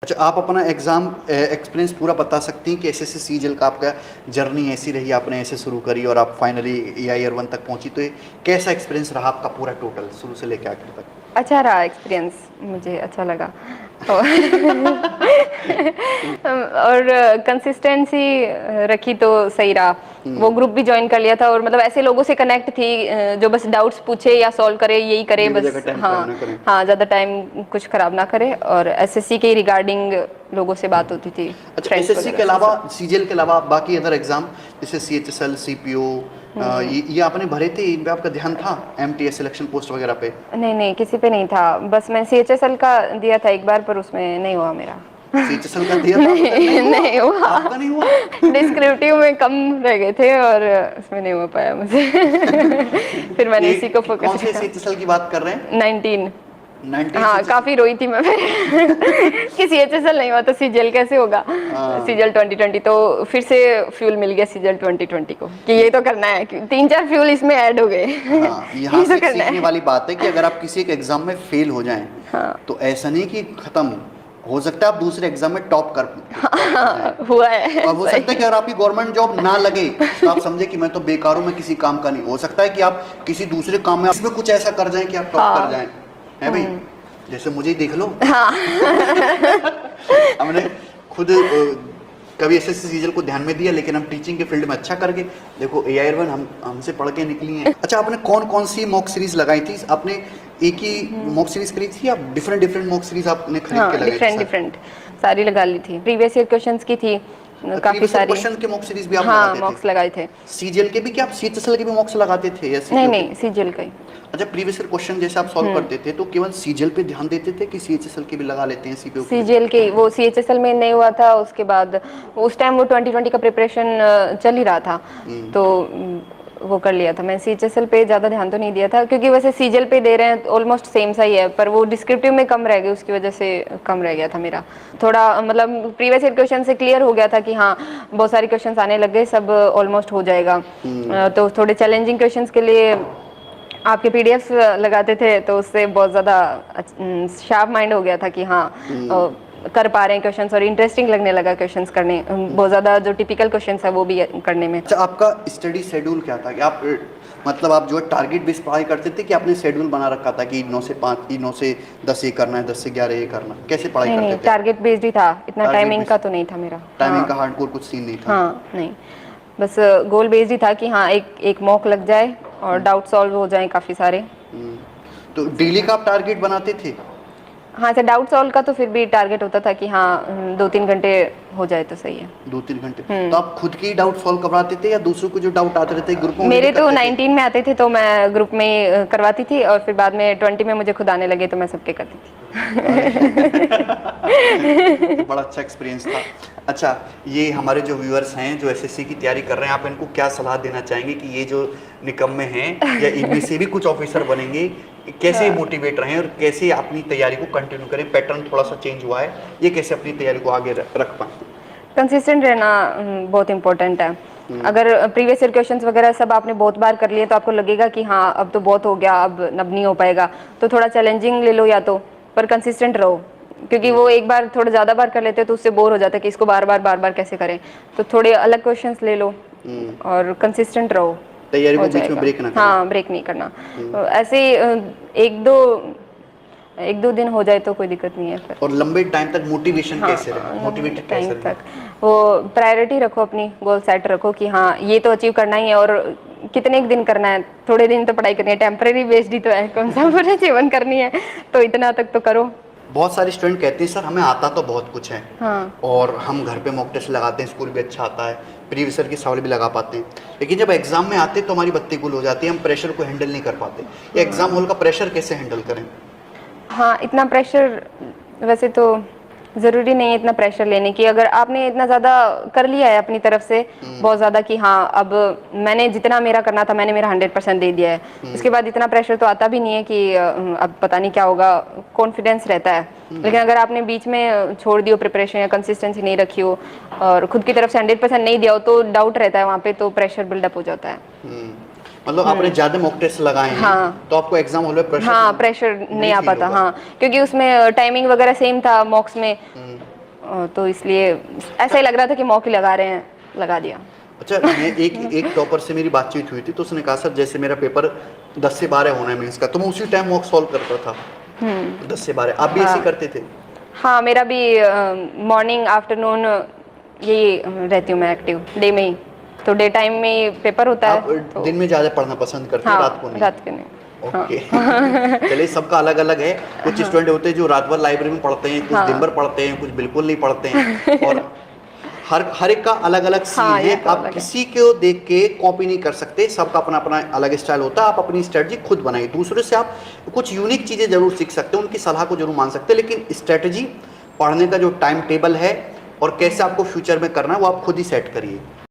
अच्छा, आप अपना एग्ज़ाम एक्सपीरियंस पूरा बता सकती हैं कि एसएससी सीजीएल का आपका जर्नी ऐसी रही, आपने ऐसे शुरू करी और आप फाइनली एआईआर 1 तक पहुंची, तो ये कैसा एक्सपीरियंस रहा आपका पूरा टोटल शुरू से लेकर आखिर तक? अच्छा रहा एक्सपीरियंस, मुझे अच्छा लगा। और और कंसिस्टेंसी रखी तो सही रहा। वो ग्रुप भी ज्वाइन कर लिया था और मतलब ऐसे लोगों से कनेक्ट थी जो बस डाउट्स पूछे या सॉल्व करे, यही करे बेवजह का बस। टाइम खराब हाँ ना करें। हाँ, ज़्यादा टाइम कुछ खराब ना करे। और एसएससी के रिगार्डिंग लोगों से बात होती थी, अच्छा, फ्रेंड्स एसएससी के वगैरह से अलावा, सब। सीजीएल के अलावा बाकी अदर एग्जाम जैसे सीएचएसएल, सीपीओ, ये आपने भरे थे, इन पे आपका ध्यान था? एमटीएस सिलेक्शन पोस्ट वगैरह पे? नहीं नहीं, किसी पे नहीं था। बस मैं सीएचएसएल का दिया था एक बार, पर उसमें नहीं हुआ मेरा। सीएचएसएल का दिया था, अभी तक नहीं नहीं हुआ? नहीं हुआ। आपका नहीं हुआ? डिस्क्रिप्टिव में कम रह गए थे और उसमें नहीं हो पाया मुझे। फिर मैंने इसी को फोकस कौन से किया। सीएचएसएल की बात कर रहे हैं? 19। 19 हाँ, सीएचएसएल? काफी रोई थी मैं फिर कि सीएचएसएल नहीं हुआ तो सीजीएल कैसे होगा। हाँ सीजीएल 2020 तो फिर से फ्यूल मिल गया सीजीएल 2020 को कि ये तो करना है। 3-4 फ्यूल इसमें ऐड हो गए। हाँ, यहाँ ये से तो एक करना सीखने है। वाली बात है कि अगर आप किसी एक एग्जाम में फेल हो जाएं, हाँ तो ऐसा नहीं कि खत्म, हो सकता है आप दूसरे एग्जाम में टॉप कर जाएं। हाँ, हुआ है और हो सकता है कि सही। अगर आपकी गवर्नमेंट जॉब ना लगे तो आप समझे कि मैं तो बेकार हूं, मैं किसी काम का नहीं। हो सकता है कि आप किसी दूसरे काम में इसमें कुछ ऐसा कर जाएं कि आप टॉप कर हाँ। जाएं, है भाई? जैसे मुझे ही देख लो। हाँ। हमने खुद कभी एसएससी सीजीएल को ध्यान में दिया, लेकिन हम टीचिंग के फील्ड में अच्छा कर गए। देखो एआईआर 1 हमसे पढ़ के निकली हैं। अच्छा, आपने कौन कौन सी मॉक सीरीज लगाई थी? आपने एक ही मॉक सीरीज करी थी या डिफरेंट डिफरेंट मॉक सीरीज आपने खरीद के हाँ, लगाई थी डिफरेंट सर? डिफरेंट सारी लगा ली थी। प्रीवियस ईयर क्वेश्चंस की थी काफी प्रीवियस ईयर सारी। क्वेश्चन के मॉक सीरीज भी आप हाँ, लगाते थे? मॉक्स लगाए थे। सीजीएल के भी? क्या आप सीएचएसएल के भी मॉक्स लगाते थे या नहीं सीपीओ के? नहीं, सीजीएल का ही। अच्छा, प्रीवियस ईयर क्वेश्चन जैसे आप सॉल्व करते थे तो केवल सीजीएल पे ध्यान देते थे कि सीएचएसएल के भी लगा लेते हैं, सीपीओ के भी? सीजीएल के वो सीएचएसएल में नहीं हुआ था। उसके बाद उस टाइम वो 2020 का प्रिपरेशन चल ही रहा था, तो वो कर लिया था। मैं सीएचएसएल पे ज़्यादा ध्यान तो नहीं दिया था, क्योंकि वैसे सीजीएल पे दे रहे हैं ऑलमोस्ट सेम सा ही है, पर वो डिस्क्रिप्टिव में कम रह गई, उसकी वजह से कम रह गया था मेरा थोड़ा। मतलब प्रीवियस ईयर क्वेश्चन से क्लियर हो गया था कि हाँ, बहुत सारे क्वेश्चन आने लग गए, सब ऑलमोस्ट हो जाएगा। तो थोड़े चैलेंजिंग क्वेश्चन के लिए आपके पीडीएफ लगाते थे, तो उससे बहुत ज़्यादा शार्प माइंड हो गया था कि हाँ, कर पा रहे हैं क्वेश्चंस, और इंटरेस्टिंग लगने लगा क्वेश्चंस करने। बहुत ज़्यादा जो टिपिकल क्वेश्चंस है वो भी करने में। अच्छा, आपका स्टडी शेड्यूल क्या था कि आप मतलब आप जो है टारगेट बेस्ड पढ़ाई करते थे कि आपने शेड्यूल बना रखा था कि 9 से 5, 9 से 10 ये करना है, 10 से 11 ये करना? कैसे पढ़ाई नहीं करते नहीं, थे? टारगेट बेस्ड ही था, इतना टारगेट टाइमिंग बेस्ड? का तो नहीं था मेरा। टाइमिंग हाँ का हार्डकोर कुछ सीन नहीं था? हाँ, नहीं, बस गोल बेस्ड ही था कि हाँ, एक एक मॉक लग जाए और डाउट सॉल्व हो जाए काफ़ी सारे। तो डेली का आप टारगेट बनाते थे? हाँ, अच्छा, डाउट सॉल्व का तो फिर भी टारगेट होता था कि हाँ, 2-3 घंटे हो जाए तो सही है। 2-3 घंटे? तो आप खुद के ही डाउट सॉल्व करवाते थे या दूसरों को जो डाउट आते रहते ग्रुपों में भी मेरे तो करते थे? 19 में आते थे तो मैं ग्रुप में ही करवाती थी, और फिर बाद में 20 में मुझे खुद आने लगे तो मैं सबके करती थी। तो बड़ा अच्छा एक्सपीरियंस था। अच्छा, ये हमारे जो व्यूअर्स हैं जो एसएससी की तैयारी कर रहे हैं, आप इनको क्या सलाह देना चाहेंगे कि ये जो निकम्मे हैं या इनमें से भी कुछ ऑफिसर बनेंगे, कैसे मोटिवेट रहें और कैसे अपनी तैयारी को कंटिन्यू करें? पैटर्न थोड़ा सा चेंज हुआ है, ये कैसे अपनी तैयारी को आगे रख पाएं? कंसिस्टेंट रहना बहुत इंपॉर्टेंट है। अगर प्रीवियस ईयर क्वेश्चंस वगैरह सब आपने बहुत बार कर लिए तो आपको लगेगा कि हाँ, अब तो बहुत हो गया, अब नहीं हो पाएगा, तो थोड़ा चैलेंजिंग ले लो या तो, पर कंसिस्टेंट रहो। क्योंकि वो एक बार थोड़ा ज़्यादा बार कर लेते हैं तो उससे बोर हो जाता है कि इसको बार बार कैसे करें। तो थोड़े अलग क्वेश्चंस ले लो और कंसिस्टेंट रहो, तैयारी हो को बीच में जाएगा। ब्रेक ना करें। हाँ, ब्रेक नहीं करना। ऐसे एक दो दिन हो जाए तो कोई दिक्कत नहीं है फिर। और लंबे टाइम तक मोटिवेशन हाँ, कैसे रहे, मोटिवेटेड टाइम कैसे रहे? तक वो प्रायोरिटी रखो, अपनी गोल सेट रखो कि हाँ, ये तो अचीव करना ही है, और कितने एक दिन करना है, थोड़े दिन तो पढ़ाई करनी है, टेम्परेरी बेस्ड ही तो है, कौन सा पूरे जीवन करनी है, तो इतना तक तो करो। बहुत सारे स्टूडेंट कहते हैं सर हमें आता तो बहुत कुछ है, हाँ और हम घर पे मॉक टेस्ट लगाते हैं, स्कूल भी अच्छा आता है, प्रीवियस ईयर के सवाल भी लगा पाते हैं, लेकिन जब एग्जाम में आते हैं तो हमारी बत्ती गुल हो जाती है, हम प्रेशर को हैंडल नहीं कर पाते। ये एग्जाम हॉल का प्रेशर कैसे हैंडल करें? हाँ, इतना प्रेशर वैसे तो ज़रूरी नहीं है इतना प्रेशर लेने की। अगर आपने इतना ज़्यादा कर लिया है अपनी तरफ से, बहुत ज़्यादा कि हाँ, अब मैंने जितना मेरा करना था मैंने मेरा 100% दे दिया है, उसके बाद इतना प्रेशर तो आता भी नहीं है कि अब पता नहीं क्या होगा, कॉन्फिडेंस रहता है। लेकिन अगर आपने बीच में छोड़ दी हो प्रिपरेशन या कंसिस्टेंसी नहीं रखी हो और खुद की तरफ से 100% नहीं दिया हो, तो डाउट रहता है वहाँ पे, तो प्रेशर बिल्डअप हो जाता है। मतलब आपने ज्यादा मॉक टेस्ट लगाए हैं, हाँ तो आपको एग्जाम हॉल में प्रेशर हाँ, प्रेशर नहीं आ फील पाता। होगा? हाँ, क्योंकि उसमें टाइमिंग वगैरह सेम था मॉक्स में, तो इसलिए ऐसा ही लग रहा था कि मॉक ही लगा रहे हैं, लगा दिया। अच्छा, मैं एक टॉपर से मेरी बातचीत हुई थी, तो उसने कहा सर जैसे मेरा पेपर 10 से 12 होना है मेंस का, तो मैं उसी टाइम मॉक सॉल्व करता था 10 से 12। आप भी ऐसे हाँ। करते थे? हाँ, मेरा भी मॉर्निंग आफ्टरनून यही रहती हूँ मैं एक्टिव, डे में ही। तो डे टाइम में पेपर होता आप है तो दिन में ज़्यादा पढ़ना पसंद करते हैं, हाँ, रात को नहीं? रात के नहीं। ओके। चलिए, सबका अलग अलग है। कुछ स्टूडेंट होते हैं जो रात भर लाइब्रेरी में पढ़ते हैं, कुछ दिन भर पढ़ते हैं, कुछ बिल्कुल नहीं पढ़ते हैं, और हर हर एक का अलग अलग सीन हाँ, है। ये तो आप अलग है। किसी को देख के कॉपी नहीं कर सकते, सबका अपना अपना अलग स्टाइल होता है। आप अपनी स्ट्रेटजी खुद बनाइए। दूसरे से आप कुछ यूनिक चीज़ें जरूर सीख सकते हैं, उनकी सलाह को जरूर मान सकते हैं, लेकिन स्ट्रेटजी, पढ़ने का जो टाइम टेबल है और कैसे आपको फ्यूचर में करना है, वो आप खुद ही सेट करिए।